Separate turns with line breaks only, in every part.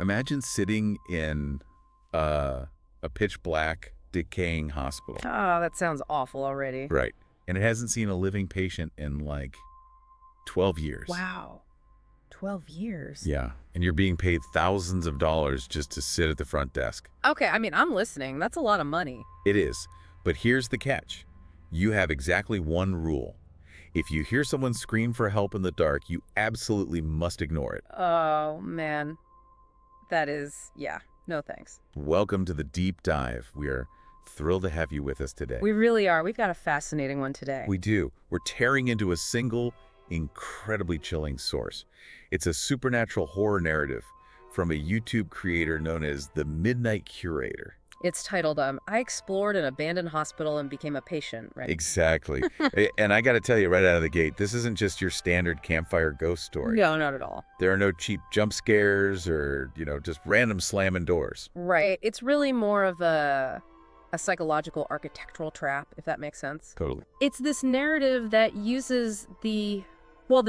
imagine sitting in a pitch black, decaying hospital.
Oh, that sounds awful already.
Right. And it hasn't seen a living patient in like 12 years.
Wow. 12 years.
Yeah. And you're being paid thousands of dollars just to sit at the front desk.
Okay, I mean, I'm listening. That's a lot of money.
It is. But here's the catch. You have exactly one rule. If you hear someone scream for help in the dark, you absolutely must ignore it.
Oh, man. That is, yeah, no thanks.
Welcome to the deep dive. We are thrilled to have you with us today.
We really are. We've got a fascinating one today.
We do. We're tearing into a single, incredibly chilling source. It's a supernatural horror narrative from a YouTube creator known as the Midnight Curator.
It's titled, I Explored an Abandoned Hospital and Became a Patient, right?
Exactly. And I got to tell you right out of the gate, this isn't just your standard campfire ghost story.
No, not at all.
There are no cheap jump scares or, just random slamming doors.
Right. It's really more of a psychological architectural trap, if that makes sense.
Totally.
It's this narrative that uses the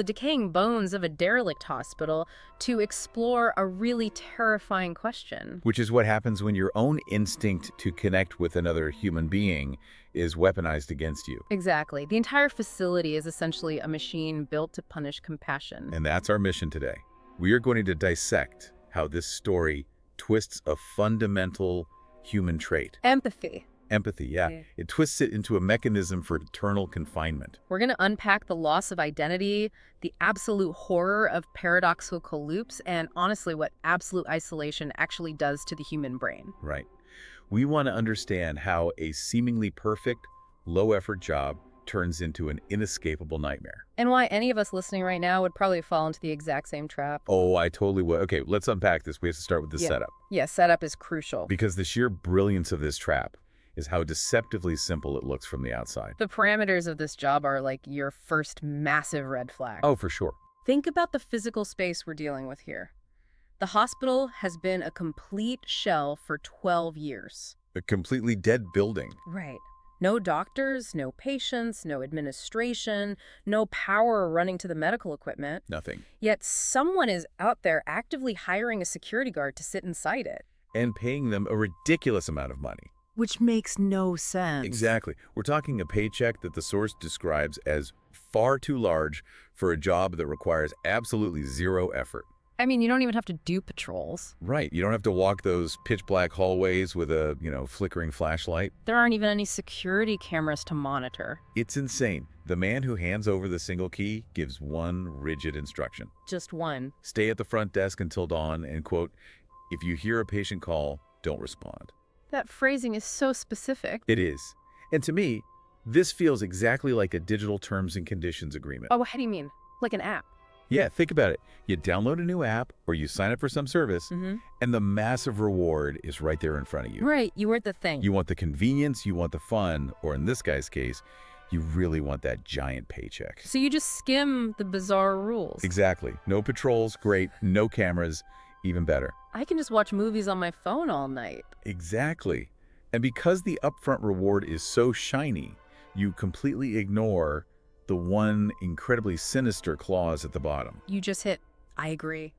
decaying bones of a derelict hospital to explore a really terrifying question.
Which is what happens when your own instinct to connect with another human being is weaponized against you.
Exactly. The entire facility is essentially a machine built to punish compassion.
And that's our mission today. We are going to dissect how this story twists a fundamental human trait.
Empathy.
Empathy, yeah. It twists it into a mechanism for eternal confinement.
We're going to unpack the loss of identity, the absolute horror of paradoxical loops, and honestly, what absolute isolation actually does to the human brain.
Right. We want to understand how a seemingly perfect, low-effort job turns into an inescapable nightmare.
And why any of us listening right now would probably fall into the exact same trap.
Oh, I totally would. Okay, let's unpack this. We have to start with the setup.
Yeah, setup is crucial.
Because the sheer brilliance of this trap is how deceptively simple it looks from the outside.
The parameters of this job are like your first massive red flag.
Oh, for sure.
Think about the physical space we're dealing with here. The hospital has been a complete shell for 12 years.
A completely dead building.
Right. No doctors, no patients, no administration, no power running to the medical equipment.
Nothing.
Yet someone is out there actively hiring a security guard to sit inside it.
And paying them a ridiculous amount of money.
Which makes no sense.
Exactly. We're talking a paycheck that the source describes as far too large for a job that requires absolutely zero effort.
I mean, you don't even have to do patrols.
Right. You don't have to walk those pitch black hallways with a, flickering flashlight.
There aren't even any security cameras to monitor.
It's insane. The man who hands over the single key gives one rigid instruction.
Just one.
Stay at the front desk until dawn and, quote, if you hear a patient call, don't respond.
That phrasing is so specific.
It is. And to me, this feels exactly like a digital terms and conditions agreement.
Oh, how do you mean? Like an app?
Yeah, think about it. You download a new app or you sign up for some service, and the massive reward is right there in front of you.
Right, you want the thing.
You want the convenience, you want the fun, or in this guy's case, you really want that giant paycheck.
So you just skim the bizarre rules.
Exactly. No patrols, great. No cameras, even better.
I can just watch movies on my phone all night.
Exactly. And because the upfront reward is so shiny, you completely ignore the one incredibly sinister clause at the bottom.
You just hit, I agree.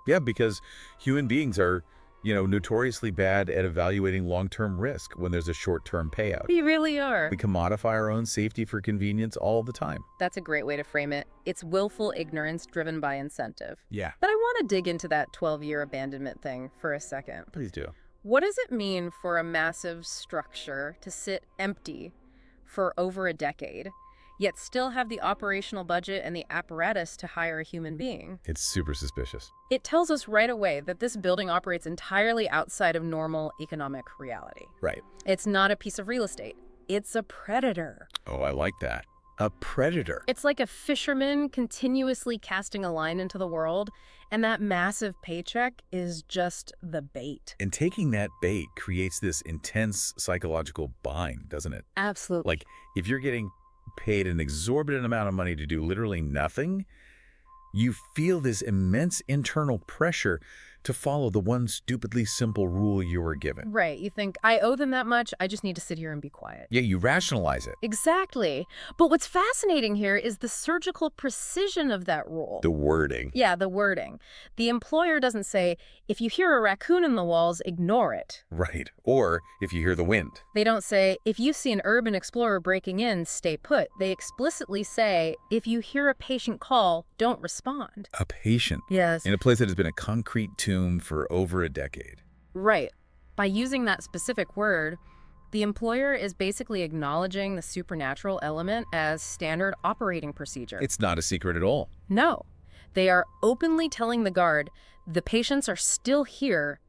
Yeah, because human beings are, notoriously bad at evaluating long-term risk when there's a short-term payout.
We really are.
We commodify our own safety for convenience all the time.
That's a great way to frame it. It's willful ignorance driven by incentive.
Yeah.
But I want to dig into that 12-year abandonment thing for a second.
Please do.
What does it mean for a massive structure to sit empty for over a decade, yet still have the operational budget and the apparatus to hire a human being?
It's super suspicious.
It tells us right away that this building operates entirely outside of normal economic reality.
Right.
It's not a piece of real estate. It's a predator.
Oh, I like that. A predator.
It's like a fisherman continuously casting a line into the world, and that massive paycheck is just the bait.
And taking that bait creates this intense psychological bind, doesn't it?
Absolutely.
Like, if you're getting paid an exorbitant amount of money to do literally nothing, you feel this immense internal pressure to follow the one stupidly simple rule you were given.
Right. You think, I owe them that much, I just need to sit here and be quiet.
Yeah, you rationalize it.
Exactly. But what's fascinating here is the surgical precision of that rule.
The wording.
Yeah, the wording. The employer doesn't say, if you hear a raccoon in the walls, ignore it.
Right. Or if you hear the wind.
They don't say, if you see an urban explorer breaking in, stay put. They explicitly say, if you hear a patient call, don't respond.
A patient.
Yes.
In a place that has been a concrete tomb for over a decade.
Right. By using that specific word, the employer is basically acknowledging the supernatural element as standard operating procedure.
It's not a secret at all.
No. They are openly telling the guard, the patients are still here.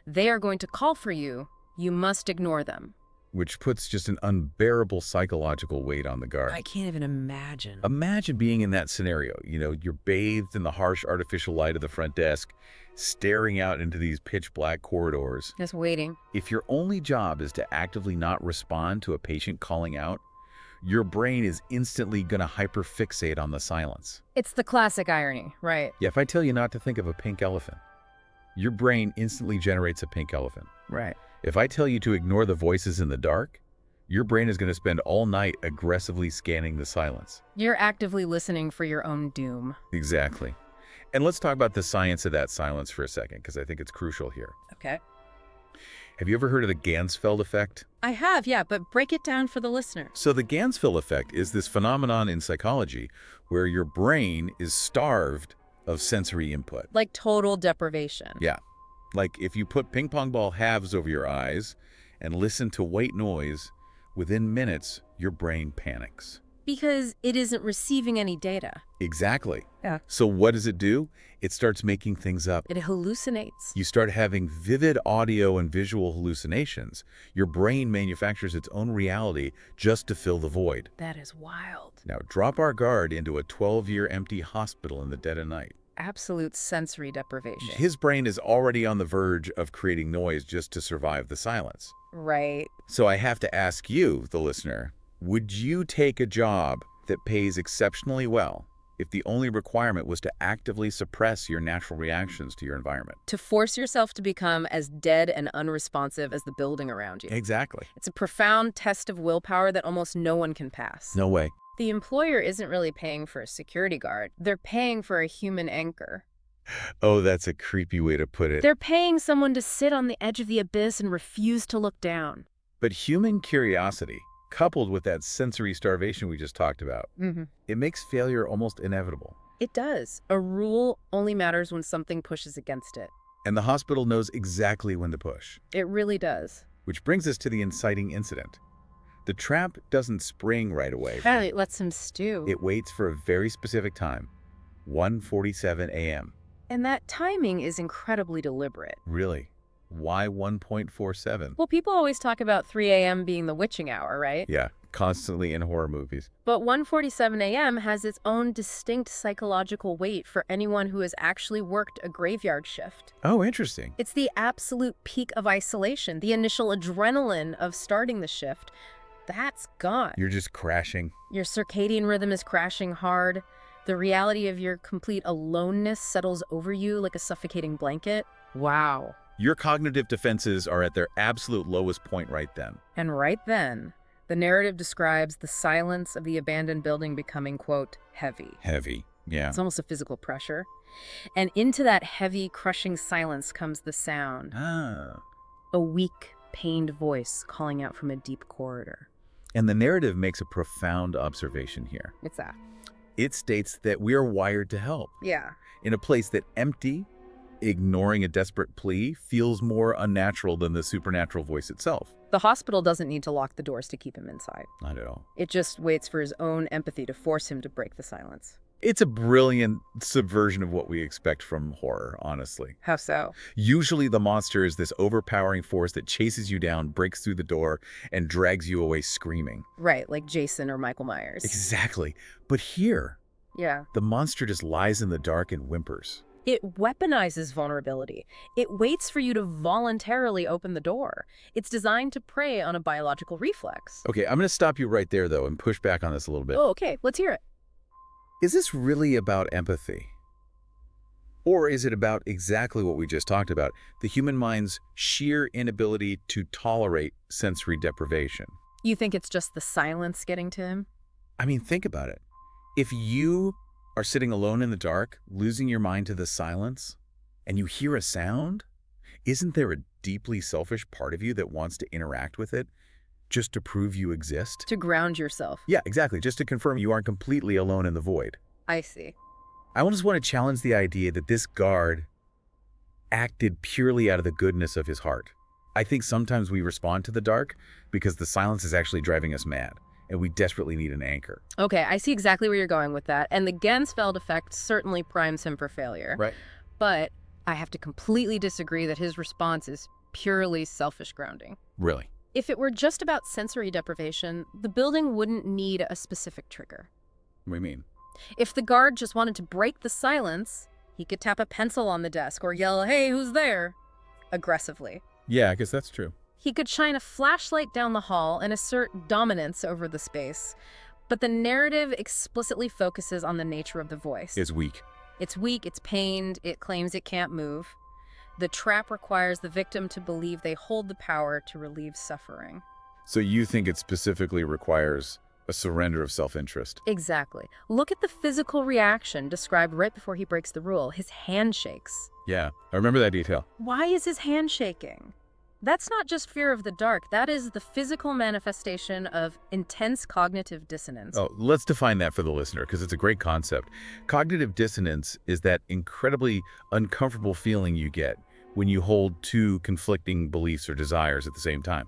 They are going to call for you. You must ignore them.
Which puts just an unbearable psychological weight on the guard.
I can't even imagine.
Imagine being in that scenario. You know, you're bathed in the harsh artificial light of the front desk, staring out into these pitch black corridors.
Just waiting.
If your only job is to actively not respond to a patient calling out, your brain is instantly going to hyperfixate on the silence.
It's the classic irony, right?
Yeah, if I tell you not to think of a pink elephant, your brain instantly generates a pink elephant.
Right.
If I tell you to ignore the voices in the dark, your brain is going to spend all night aggressively scanning the silence.
You're actively listening for your own doom.
Exactly. And let's talk about the science of that silence for a second, because I think it's crucial here.
Okay.
Have you ever heard of the Ganzfeld effect?
I have, yeah, but break it down for the listener.
So the Ganzfeld effect is this phenomenon in psychology where your brain is starved of sensory input.
Like total deprivation.
Yeah. Like if you put ping pong ball halves over your eyes and listen to white noise, within minutes, your brain panics.
Because it isn't receiving any data.
Exactly.
Yeah.
So what does it do? It starts making things up.
It hallucinates.
You start having vivid audio and visual hallucinations. Your brain manufactures its own reality just to fill the void.
That is wild.
Now drop our guard into a 12-year empty hospital in the dead of night.
Absolute sensory deprivation.
His brain is already on the verge of creating noise just to survive the silence.
Right.
So I have to ask you, the listener, would you take a job that pays exceptionally well if the only requirement was to actively suppress your natural reactions to your environment?
To force yourself to become as dead and unresponsive as the building around you.
Exactly.
It's a profound test of willpower that almost no one can pass.
No way.
The employer isn't really paying for a security guard. They're paying for a human anchor.
Oh, that's a creepy way to put it.
They're paying someone to sit on the edge of the abyss and refuse to look down.
But human curiosity, coupled with that sensory starvation we just talked about, it makes failure almost inevitable.
It does. A rule only matters when something pushes against it.
And the hospital knows exactly when to push.
It really does.
Which brings us to the inciting incident. The trap doesn't spring right away.
It lets him stew.
It waits for a very specific time, 1:47 a.m.
And that timing is incredibly deliberate.
Really? Why 1.47?
Well, people always talk about 3 a.m. being the witching hour, right?
Yeah, constantly in horror movies.
But 1:47 a.m. has its own distinct psychological weight for anyone who has actually worked a graveyard shift.
Oh, interesting.
It's the absolute peak of isolation, the initial adrenaline of starting the shift. That's gone.
You're just crashing.
Your circadian rhythm is crashing hard. The reality of your complete aloneness settles over you like a suffocating blanket. Wow.
Your cognitive defenses are at their absolute lowest point right then.
And right then, the narrative describes the silence of the abandoned building becoming, quote, heavy.
Heavy, yeah.
It's almost a physical pressure. And into that heavy, crushing silence comes the sound.
Ah.
A weak, pained voice calling out from a deep corridor.
And the narrative makes a profound observation here.
What's that?
It states that we are wired to help.
Yeah.
In a place that empty, ignoring a desperate plea feels more unnatural than the supernatural voice itself.
The hospital doesn't need to lock the doors to keep him inside.
Not at all.
It just waits for his own empathy to force him to break the silence.
It's a brilliant subversion of what we expect from horror, honestly.
How so?
Usually the monster is this overpowering force that chases you down, breaks through the door, and drags you away screaming.
Right, like Jason or Michael Myers.
Exactly. But here,
Yeah.
the monster just lies in the dark and whimpers.
It weaponizes vulnerability. It waits for you to voluntarily open the door. It's designed to prey on a biological reflex.
Okay, I'm going to stop you right there, though, and push back on this a little bit.
Oh, okay. Let's hear it.
Is this really about empathy? Or is it about exactly what we just talked about, the human mind's sheer inability to tolerate sensory deprivation?
You think it's just the silence getting to him?
I mean, think about it. If you are sitting alone in the dark, losing your mind to the silence, and you hear a sound, isn't there a deeply selfish part of you that wants to interact with it just to prove you exist?
To ground yourself.
Yeah, exactly. Just to confirm you aren't completely alone in the void.
I see.
I just want to challenge the idea that this guard acted purely out of the goodness of his heart. I think sometimes we respond to the dark because the silence is actually driving us mad, and we desperately need an anchor.
Okay, I see exactly where you're going with that, and the Gensfeld effect certainly primes him for failure.
Right.
But I have to completely disagree that his response is purely selfish grounding.
Really?
If it were just about sensory deprivation, the building wouldn't need a specific trigger.
What do you mean?
If the guard just wanted to break the silence, he could tap a pencil on the desk or yell, "Hey, who's there?" aggressively.
Yeah, I guess that's true.
He could shine a flashlight down the hall and assert dominance over the space. But the narrative explicitly focuses on the nature of the voice.
It's weak.
It's weak, it's pained, it claims it can't move. The trap requires the victim to believe they hold the power to relieve suffering.
So you think it specifically requires a surrender of self-interest?
Exactly. Look at the physical reaction described right before he breaks the rule. His hand shakes.
Yeah, I remember that detail.
Why is his hand shaking? That's not just fear of the dark. That is the physical manifestation of intense cognitive dissonance.
Oh, let's define that for the listener, because it's a great concept. Cognitive dissonance is that incredibly uncomfortable feeling you get when you hold two conflicting beliefs or desires at the same time.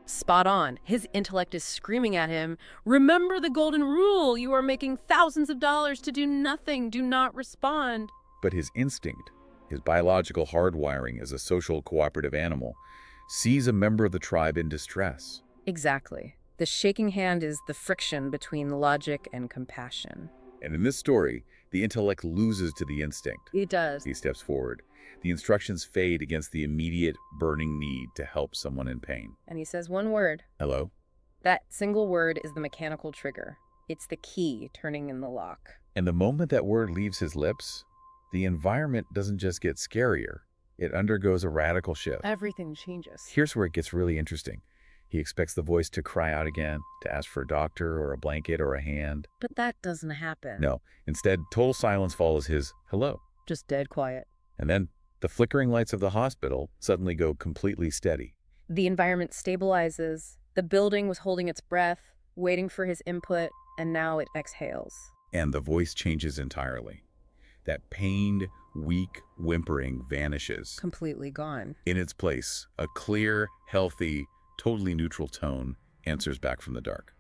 Spot on. His intellect is screaming at him, "Remember the golden rule! You are making thousands of dollars to do nothing. Do not respond."
But his instinct, his biological hardwiring as a social cooperative animal, sees a member of the tribe in distress.
Exactly. The shaking hand is the friction between logic and compassion.
And in this story, the intellect loses to the instinct.
It does.
He steps forward. The instructions fade against the immediate burning need to help someone in pain.
And he says one word.
Hello?
That single word is the mechanical trigger. It's the key turning in the lock.
And the moment that word leaves his lips, the environment doesn't just get scarier. It undergoes a radical shift.
Everything changes.
Here's where it gets really interesting. He expects the voice to cry out again, to ask for a doctor or a blanket or a hand.
But that doesn't happen.
No. Instead, total silence follows his hello.
Just dead quiet.
And then the flickering lights of the hospital suddenly go completely steady.
The environment stabilizes. The building was holding its breath, waiting for his input, and now it exhales.
And the voice changes entirely. That pained, weak whimpering vanishes.
Completely gone.
In its place, a clear, healthy, totally neutral tone answers back from the dark.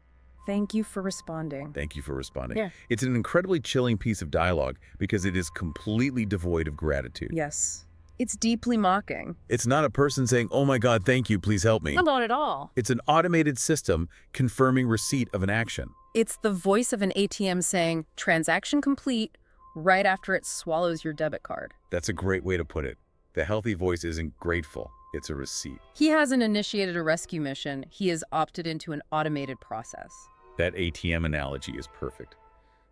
Thank you for responding.
Thank you for responding.
Yeah.
It's an incredibly chilling piece of dialogue because it is completely devoid of gratitude.
Yes. It's deeply mocking.
It's not a person saying, "Oh my God, thank you, please help me."
Not at all.
It's an automated system confirming receipt of an action.
It's the voice of an ATM saying, "Transaction complete," right after it swallows your debit card.
That's a great way to put it. The healthy voice isn't grateful. It's a receipt.
He hasn't initiated a rescue mission. He has opted into an automated process.
That ATM analogy is perfect.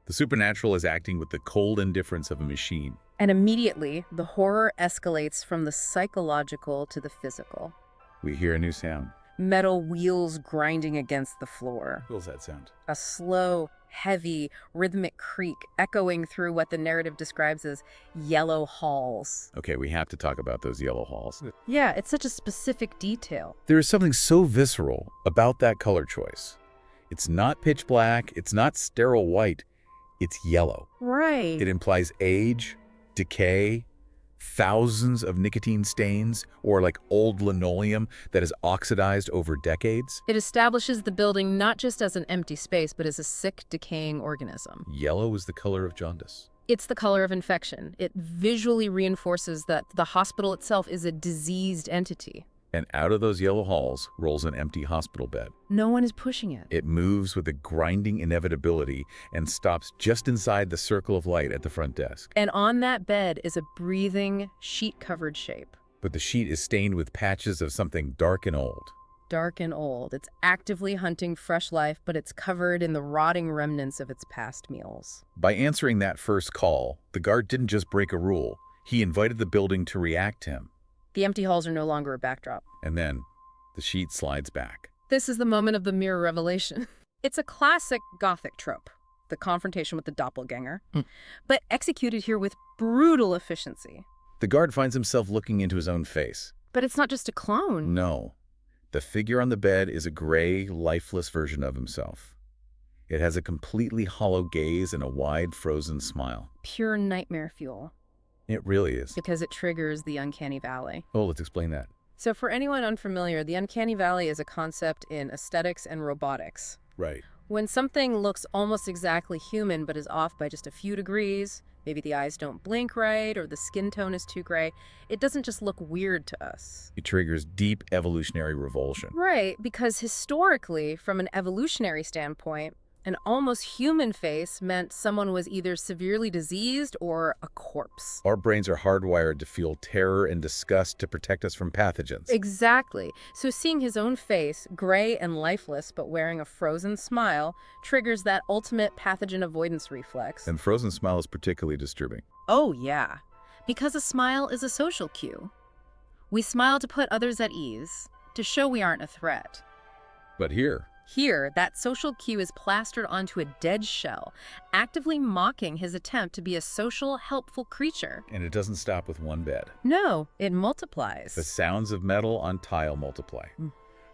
The supernatural is acting with the cold indifference of a machine.
And immediately, the horror escalates from the psychological to the physical.
We hear a new sound.
Metal wheels grinding against the floor.
What was that sound?
A slow, heavy, rhythmic creak echoing through what the narrative describes as yellow halls.
Okay, we have to talk about those yellow halls.
Yeah, it's such a specific detail.
There is something so visceral about that color choice. It's not pitch black, it's not sterile white, it's yellow.
Right.
It implies age, decay, thousands of nicotine stains, or like old linoleum that is oxidized over decades.
It establishes the building not just as an empty space, but as a sick, decaying organism.
Yellow is the color of jaundice.
It's the color of infection. It visually reinforces that the hospital itself is a diseased entity.
And out of those yellow halls rolls an empty hospital bed.
No one is pushing it.
It moves with a grinding inevitability and stops just inside the circle of light at the front desk.
And on that bed is a breathing, sheet-covered shape.
But the sheet is stained with patches of something dark and old.
Dark and old. It's actively hunting fresh life, but it's covered in the rotting remnants of its past meals.
By answering that first call, the guard didn't just break a rule. He invited the building to react to him.
The empty halls are no longer a backdrop.
And then the sheet slides back.
This is the moment of the mirror revelation. It's a classic Gothic trope, the confrontation with the doppelganger, but executed here with brutal efficiency.
The guard finds himself looking into his own face.
But it's not just a clone.
No. The figure on the bed is a gray, lifeless version of himself. It has a completely hollow gaze and a wide, frozen smile.
Pure nightmare fuel.
It really is.
Because it triggers the uncanny valley.
Oh, let's explain that.
So for anyone unfamiliar, the uncanny valley is a concept in aesthetics and robotics.
Right.
When something looks almost exactly human but is off by just a few degrees, maybe the eyes don't blink right or the skin tone is too gray, it doesn't just look weird to us.
It triggers deep evolutionary revulsion.
Right, because historically, from an evolutionary standpoint, an almost human face meant someone was either severely diseased or a corpse.
Our brains are hardwired to feel terror and disgust to protect us from pathogens.
Exactly. So seeing his own face, gray and lifeless but wearing a frozen smile, triggers that ultimate pathogen avoidance reflex.
And frozen smile is particularly disturbing.
Oh, yeah. Because a smile is a social cue. We smile to put others at ease, to show we aren't a threat.
But
Here, that social cue is plastered onto a dead shell, actively mocking his attempt to be a social, helpful creature.
and it doesn't stop with one bed.
No, it multiplies.
The sounds of metal on tile multiply.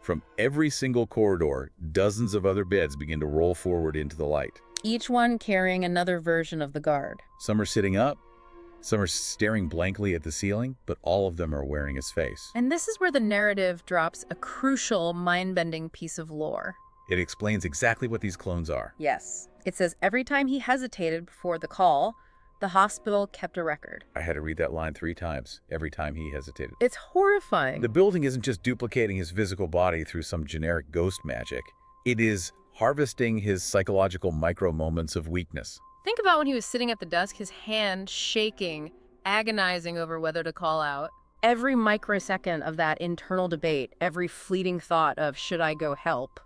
From every single corridor, dozens of other beds begin to roll forward into the light.
Each one carrying another version of the guard.
Some are sitting up, some are staring blankly at the ceiling, but all of them are wearing his face.
And this is where the narrative drops a crucial, mind-bending piece of lore.
It explains exactly what these clones are.
Yes. It says every time he hesitated before the call, the hospital kept a record.
I had to read that line 3 times, every time he hesitated.
It's horrifying.
The building isn't just duplicating his physical body through some generic ghost magic. It is harvesting his psychological micro-moments of weakness.
Think about when he was sitting at the desk, his hand shaking, agonizing over whether to call out. Every microsecond of that internal debate, every fleeting thought of should I go help,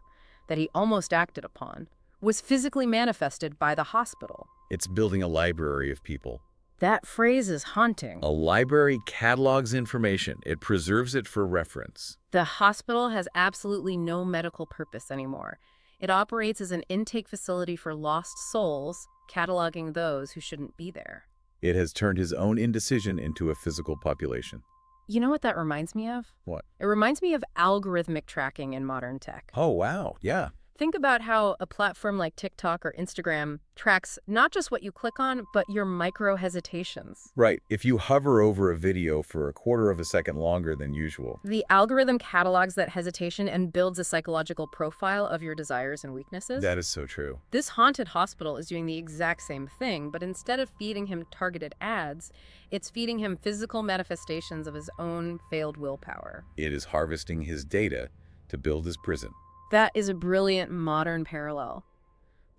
that he almost acted upon, was physically manifested by the hospital.
It's building a library of people.
That phrase is haunting.
A library catalogs information. It preserves it for reference.
The hospital has absolutely no medical purpose anymore. It operates as an intake facility for lost souls, cataloging those who shouldn't be there.
It has turned his own indecision into a physical population.
You know what that reminds me of?
What?
It reminds me of algorithmic tracking in modern tech.
Oh, wow. Yeah.
Think about how a platform like TikTok or Instagram tracks not just what you click on, but your micro hesitations.
Right. If you hover over a video for a quarter of a second longer than usual.
The algorithm catalogs that hesitation and builds a psychological profile of your desires and weaknesses.
That is so true.
This haunted hospital is doing the exact same thing, but instead of feeding him targeted ads, it's feeding him physical manifestations of his own failed willpower.
It is harvesting his data to build his prison.
That is a brilliant modern parallel.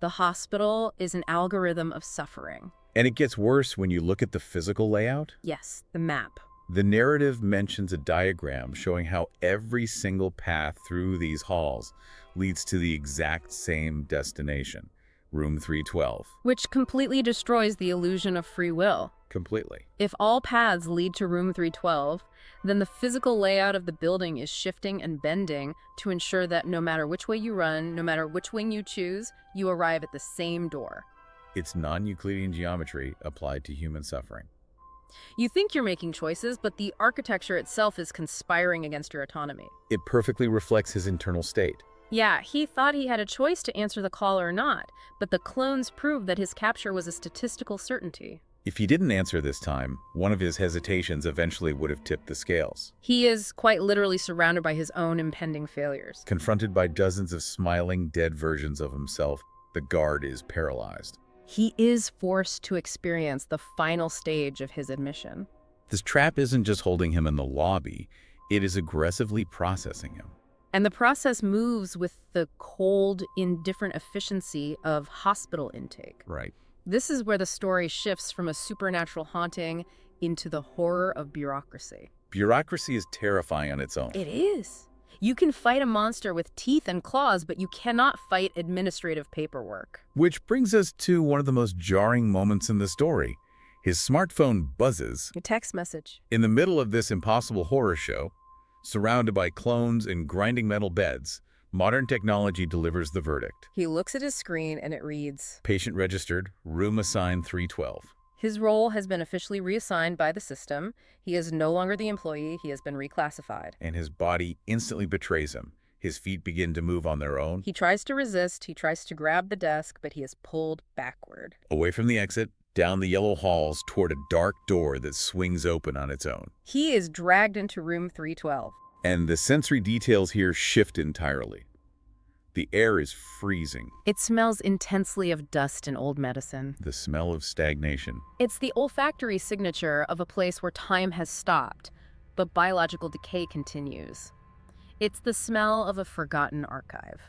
The hospital is an algorithm of suffering.
And it gets worse when you look at the physical layout.
Yes, the map.
The narrative mentions a diagram showing how every single path through these halls leads to the exact same destination, room 312.
Which completely destroys the illusion of free will.
Completely.
If all paths lead to room 312, then the physical layout of the building is shifting and bending to ensure that no matter which way you run, no matter which wing you choose, you arrive at the same door.
It's non-Euclidean geometry applied to human suffering.
You think you're making choices, but the architecture itself is conspiring against your autonomy.
It perfectly reflects his internal state.
Yeah, he thought he had a choice to answer the call or not, but the clones proved that his capture was a statistical certainty.
If he didn't answer this time, one of his hesitations eventually would have tipped the scales.
He is quite literally surrounded by his own impending failures.
Confronted by dozens of smiling, dead versions of himself, the guard is paralyzed.
He is forced to experience the final stage of his admission.
This trap isn't just holding him in the lobby, it is aggressively processing him.
And the process moves with the cold, indifferent efficiency of hospital intake.
Right.
This is where the story shifts from a supernatural haunting into the horror of bureaucracy.
Bureaucracy is terrifying on its own.
It is. You can fight a monster with teeth and claws, but you cannot fight administrative paperwork.
Which brings us to one of the most jarring moments in the story. His smartphone buzzes.
A text message.
In the middle of this impossible horror show, surrounded by clones and grinding metal beds, modern technology delivers the verdict.
He looks at his screen and it reads,
Patient registered, room assigned 312.
his role has been officially reassigned by the system. He is no longer the employee. He has been reclassified.
And his body instantly betrays him. His feet begin to move on their own.
He tries to resist. He tries to grab the desk, but he is pulled backward.
Away from the exit, down the yellow halls toward a dark door that swings open on its own.
He is dragged into room 312.
And the sensory details here shift entirely. The air is freezing.
It smells intensely of dust and old medicine.
The smell of stagnation.
It's the olfactory signature of a place where time has stopped, but biological decay continues. It's the smell of a forgotten archive.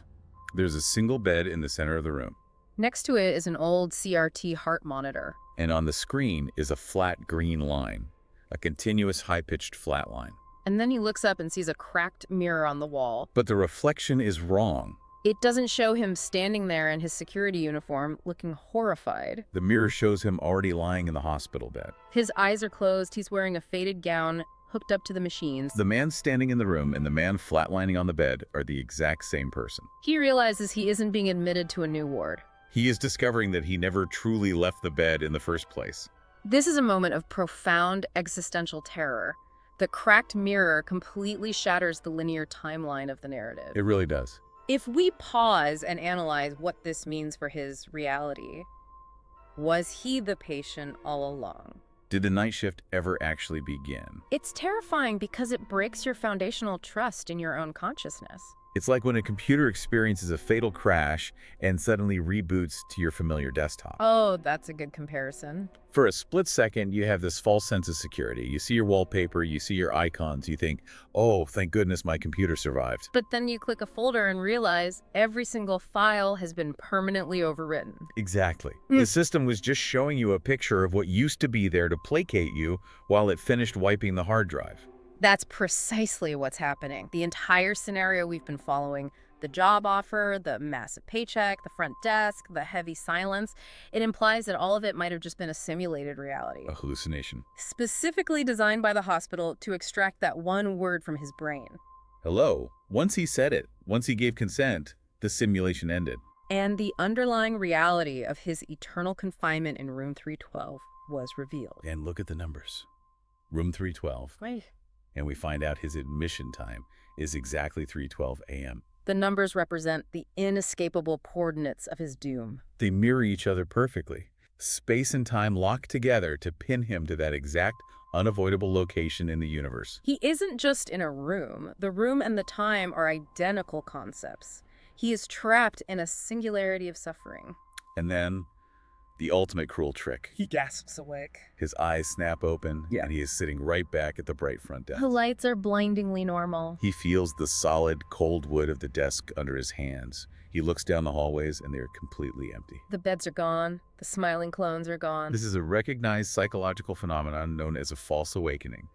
There's a single bed in the center of the room.
Next to it is an old CRT heart monitor.
And on the screen is a flat green line, a continuous high-pitched flat line.
And then he looks up and sees a cracked mirror on the wall.
But the reflection is wrong.
It doesn't show him standing there in his security uniform, looking horrified.
The mirror shows him already lying in the hospital bed.
His eyes are closed. He's wearing a faded gown, hooked up to the machines.
The man standing in the room and the man flatlining on the bed are the exact same person.
He realizes he isn't being admitted to a new ward.
He is discovering that he never truly left the bed in the first place.
This is a moment of profound existential terror. The cracked mirror completely shatters the linear timeline of the narrative.
It really does.
If we pause and analyze what this means for his reality, was he the patient all along?
Did the night shift ever actually begin?
It's terrifying because it breaks your foundational trust in your own consciousness.
It's like when a computer experiences a fatal crash and suddenly reboots to your familiar desktop.
Oh, that's a good comparison.
For a split second, you have this false sense of security. You see your wallpaper, you see your icons, you think, oh, thank goodness my computer survived.
But then you click a folder and realize every single file has been permanently overwritten.
Exactly. The system was just showing you a picture of what used to be there to placate you while it finished wiping the hard drive.
That's precisely what's happening. The entire scenario we've been following, the job offer, the massive paycheck, the front desk, the heavy silence, it implies that all of it might have just been a simulated reality.
A hallucination.
Specifically designed by the hospital to extract that one word from his brain.
Hello. Once he said it, once he gave consent, the simulation ended.
And the underlying reality of his eternal confinement in room 312 was revealed.
And look at the numbers. Room 312.
Wait.
And we find out his admission time is exactly 3:12 a.m.
The numbers represent the inescapable coordinates of his doom.
They mirror each other perfectly. Space and time lock together to pin him to that exact, unavoidable location in the universe.
He isn't just in a room. The room and the time are identical concepts. He is trapped in a singularity of suffering.
And then, the ultimate cruel trick.
He gasps awake.
His eyes snap open, and he is sitting right back at the bright front desk.
The lights are blindingly normal.
He feels the solid, cold wood of the desk under his hands. He looks down the hallways, and they are completely empty.
The beds are gone. The smiling clones are gone.
This is a recognized psychological phenomenon known as a false awakening,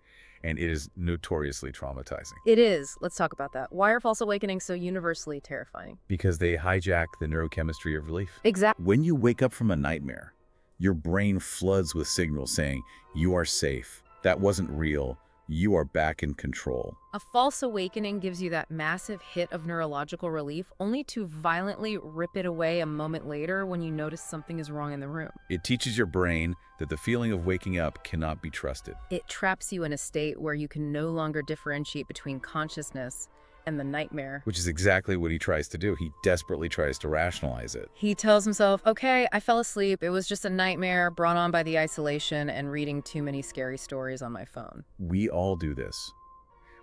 and it is notoriously traumatizing.
It is. Let's talk about that. Why are false awakenings so universally terrifying?
Because they hijack the neurochemistry of relief.
Exactly.
When you wake up from a nightmare, your brain floods with signals saying, you are safe, that wasn't real, you are back in control.
A false awakening gives you that massive hit of neurological relief, only to violently rip it away a moment later when you notice something is wrong in the room.
It teaches your brain that the feeling of waking up cannot be trusted.
It traps you in a state where you can no longer differentiate between consciousness and the nightmare.
Which is exactly what he tries to do. He desperately tries to rationalize it.
He tells himself, okay, I fell asleep. It was just a nightmare brought on by the isolation and reading too many scary stories on my phone.
We all do this.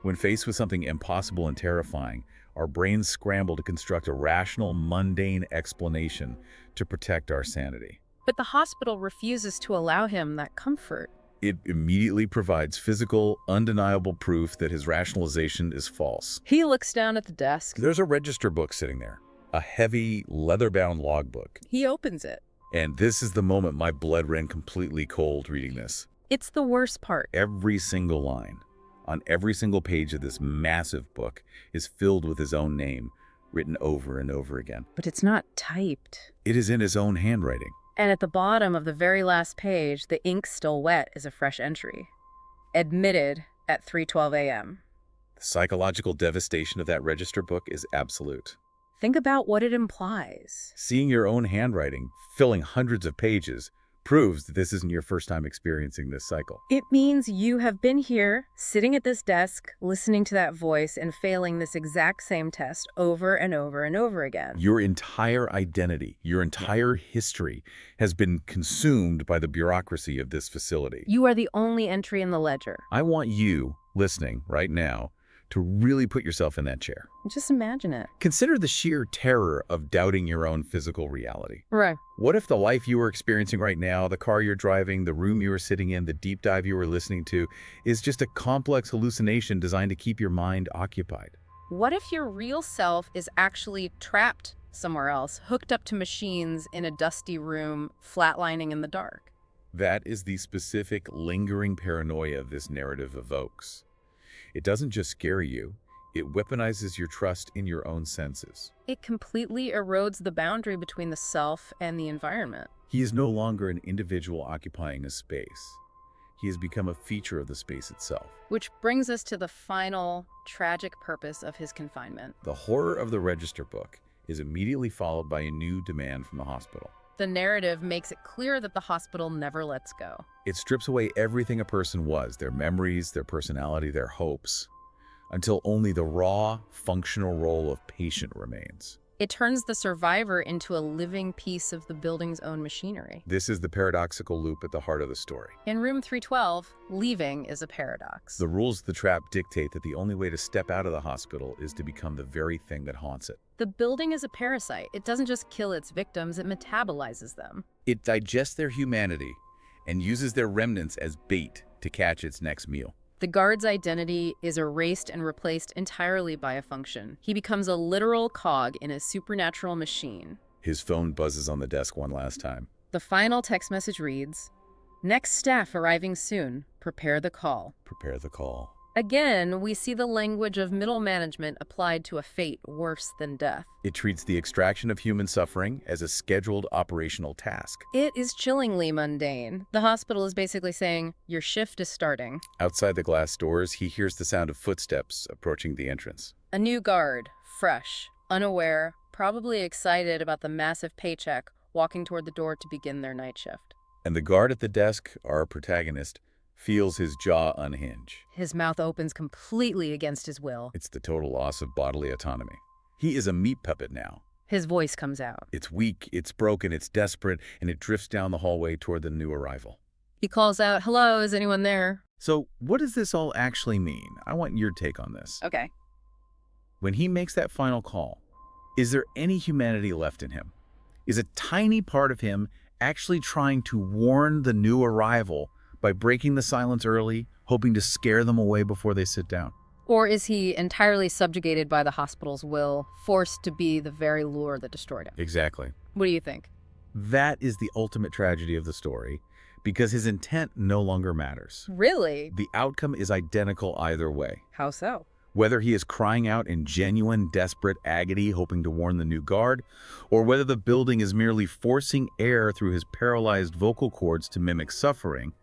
When faced with something impossible and terrifying, our brains scramble to construct a rational, mundane explanation to protect our sanity.
But the hospital refuses to allow him that comfort.
It immediately provides physical, undeniable proof that his rationalization is false.
He looks down at the desk.
There's a register book sitting there, a heavy, leather-bound logbook.
He opens it.
And this is the moment my blood ran completely cold reading this.
It's the worst part.
Every single line, on every single page of this massive book, is filled with his own name, written over and over again.
But it's not typed.
It is in his own handwriting.
And at the bottom of the very last page, the ink still wet, is a fresh entry. Admitted at 3:12 a.m.
The psychological devastation of that register book is absolute.
Think about what it implies.
Seeing your own handwriting, filling hundreds of pages, proves that this isn't your first time experiencing this cycle.
It means you have been here, sitting at this desk, listening to that voice and failing this exact same test over and over and over again.
Your entire identity, your entire history has been consumed by the bureaucracy of this facility.
You are the only entry in the ledger.
I want you, listening right now, to really put yourself in that chair.
Just imagine it.
Consider the sheer terror of doubting your own physical reality.
Right.
What if the life you are experiencing right now, the car you're driving, the room you are sitting in, the deep dive you are listening to, is just a complex hallucination designed to keep your mind occupied?
What if your real self is actually trapped somewhere else, hooked up to machines in a dusty room, flatlining in the dark?
That is the specific, lingering paranoia this narrative evokes. It doesn't just scare you, it weaponizes your trust in your own senses.
It completely erodes the boundary between the self and the environment.
He is no longer an individual occupying a space. He has become a feature of the space itself.
Which brings us to the final, tragic purpose of his confinement.
The horror of the register book is immediately followed by a new demand from the hospital.
The narrative makes it clear that the hospital never lets go.
It strips away everything a person was, their memories, their personality, their hopes, until only the raw, functional role of patient remains.
It turns the survivor into a living piece of the building's own machinery.
This is the paradoxical loop at the heart of the story.
In room 312, leaving is a paradox.
The rules of the trap dictate that the only way to step out of the hospital is to become the very thing that haunts it.
The building is a parasite. It doesn't just kill its victims, it metabolizes them.
It digests their humanity and uses their remnants as bait to catch its next meal.
The guard's identity is erased and replaced entirely by a function. He becomes a literal cog in a supernatural machine.
His phone buzzes on the desk one last time.
The final text message reads, "Next staff arriving soon. Prepare the call."
Prepare the call.
Again, we see the language of middle management applied to a fate worse than death.
It treats the extraction of human suffering as a scheduled operational task.
It is chillingly mundane. The hospital is basically saying, your shift is starting.
Outside the glass doors, he hears the sound of footsteps approaching the entrance.
A new guard, fresh, unaware, probably excited about the massive paycheck, walking toward the door to begin their night shift.
And the guard at the desk, our protagonist, feels his jaw unhinge.
His mouth opens completely against his will.
It's the total loss of bodily autonomy. He is a meat puppet now.
His voice comes out.
It's weak, it's broken, it's desperate, and it drifts down the hallway toward the new arrival.
He calls out, "Hello, is anyone there?"
So what does this all actually mean? I want your take on this.
Okay.
When he makes that final call, is there any humanity left in him? Is a tiny part of him actually trying to warn the new arrival by breaking the silence early, hoping to scare them away before they sit down?
Or is he entirely subjugated by the hospital's will, forced to be the very lure that destroyed him?
Exactly.
What do you think?
That is the ultimate tragedy of the story, because his intent no longer matters.
Really?
The outcome is identical either way.
How so?
Whether he is crying out in genuine, desperate agony, hoping to warn the new guard, or whether the building is merely forcing air through his paralyzed vocal cords to mimic suffering,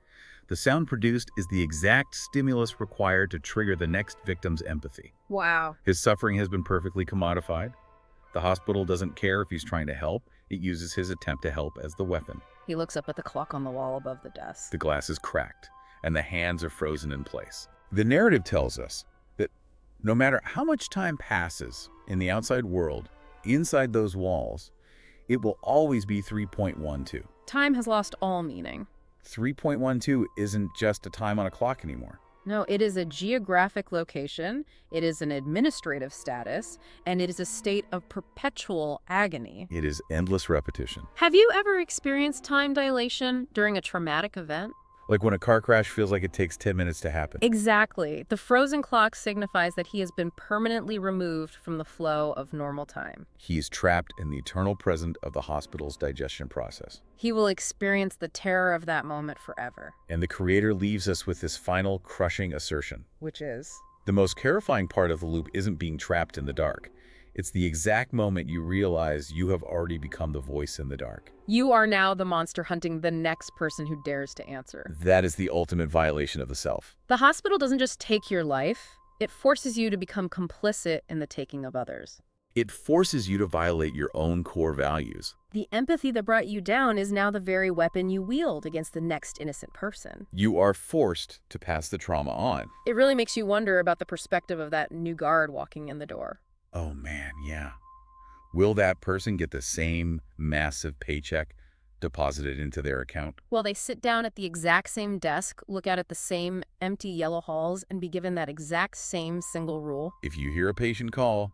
the sound produced is the exact stimulus required to trigger the next victim's empathy.
Wow.
His suffering has been perfectly commodified. The hospital doesn't care if he's trying to help. It uses his attempt to help as the weapon.
He looks up at the clock on the wall above the desk.
The glass is cracked, and the hands are frozen in place. The narrative tells us that no matter how much time passes in the outside world, inside those walls, it will always be 3.12.
Time has lost all meaning.
3.12 isn't just a time on a clock anymore.
No, it is a geographic location, it is an administrative status, and it is a state of perpetual agony.
It is endless repetition.
Have you ever experienced time dilation during a traumatic event?
Like when a car crash feels like it takes 10 minutes to happen.
Exactly. The frozen clock signifies that he has been permanently removed from the flow of normal time.
He is trapped in the eternal present of the hospital's digestion process.
He will experience the terror of that moment forever.
And the creator leaves us with this final crushing assertion.
Which is?
The most terrifying part of the loop isn't being trapped in the dark. It's the exact moment you realize you have already become the voice in the dark.
You are now the monster hunting the next person who dares to answer.
That is the ultimate violation of the self.
The hospital doesn't just take your life, it forces you to become complicit in the taking of others.
It forces you to violate your own core values.
The empathy that brought you down is now the very weapon you wield against the next innocent person.
You are forced to pass the trauma on.
It really makes you wonder about the perspective of that new guard walking in the door.
Oh man, yeah. Will that person get the same massive paycheck deposited into their account?
Will they sit down at the exact same desk, look out at the same empty yellow halls, and be given that exact same single rule?
If you hear a patient call,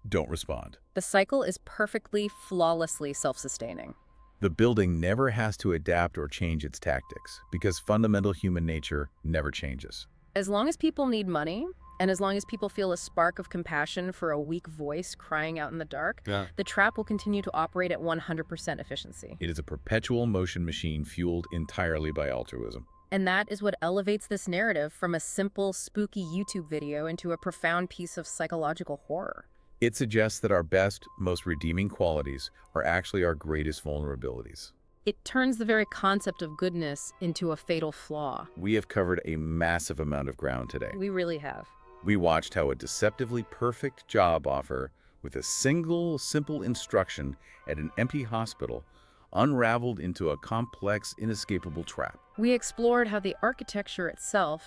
don't respond.
The cycle is perfectly, flawlessly self-sustaining.
The building never has to adapt or change its tactics because fundamental human nature never changes.
As long as people need money, and as long as people feel a spark of compassion for a weak voice crying out in the dark, the trap will continue to operate at 100% efficiency.
It is a perpetual motion machine fueled entirely by altruism.
And that is what elevates this narrative from a simple, spooky YouTube video into a profound piece of psychological horror.
It suggests that our best, most redeeming qualities are actually our greatest vulnerabilities.
It turns the very concept of goodness into a fatal flaw.
We have covered a massive amount of ground today.
We really have.
We watched how a deceptively perfect job offer with a single, simple instruction at an empty hospital unraveled into a complex, inescapable trap.
We explored how the architecture itself,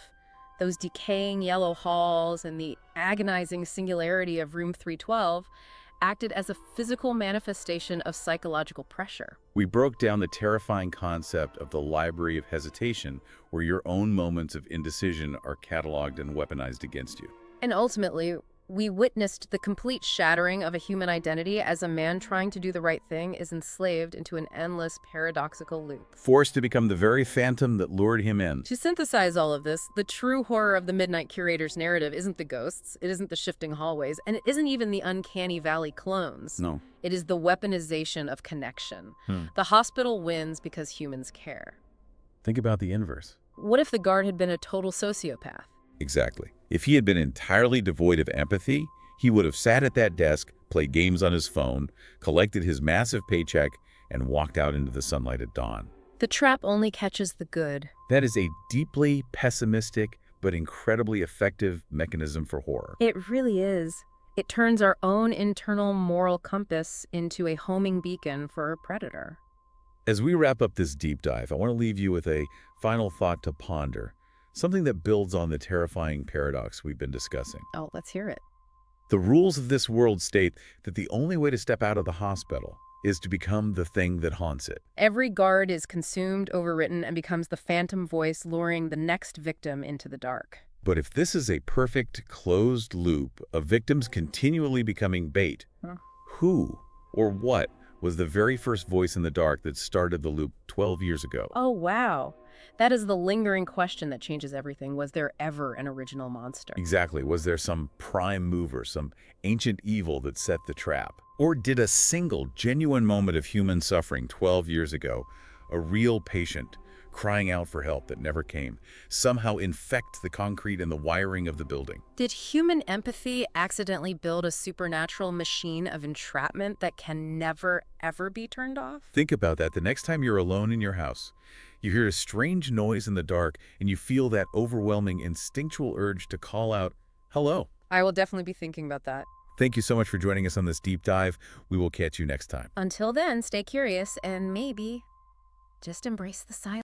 those decaying yellow halls and the agonizing singularity of room 312, acted as a physical manifestation of psychological pressure.
We broke down the terrifying concept of the library of hesitation, where your own moments of indecision are cataloged and weaponized against you.
And ultimately, we witnessed the complete shattering of a human identity as a man trying to do the right thing is enslaved into an endless paradoxical loop.
Forced to become the very phantom that lured him in.
To synthesize all of this, the true horror of the Midnight Curator's narrative isn't the ghosts, it isn't the shifting hallways, and it isn't even the uncanny valley clones.
No.
It is the weaponization of connection. The hospital wins because humans care.
Think about the inverse.
What if the guard had been a total sociopath?
Exactly. If he had been entirely devoid of empathy, he would have sat at that desk, played games on his phone, collected his massive paycheck, and walked out into the sunlight at dawn.
The trap only catches the good.
That is a deeply pessimistic but incredibly effective mechanism for horror.
It really is. It turns our own internal moral compass into a homing beacon for a predator.
As we wrap up this deep dive, I want to leave you with a final thought to ponder, something that builds on the terrifying paradox we've been discussing.
Oh, let's hear it.
The rules of this world state that the only way to step out of the hospital is to become the thing that haunts it.
Every guard is consumed, overwritten, and becomes the phantom voice luring the next victim into the dark.
But if this is a perfect closed loop of victims continually becoming bait, who or what was the very first voice in the dark that started the loop 12 years ago?
Oh, wow. That is the lingering question that changes everything. Was there ever an original monster?
Exactly. Was there some prime mover, some ancient evil that set the trap? Or did a single, genuine moment of human suffering 12 years ago, a real patient crying out for help that never came, somehow infect the concrete and the wiring of the building?
Did human empathy accidentally build a supernatural machine of entrapment that can never, ever be turned off?
Think about that the next time you're alone in your house. You hear a strange noise in the dark, and you feel that overwhelming instinctual urge to call out, hello.
I will definitely be thinking about that.
Thank you so much for joining us on this deep dive. We will catch you next time.
Until then, stay curious and maybe just embrace the silence.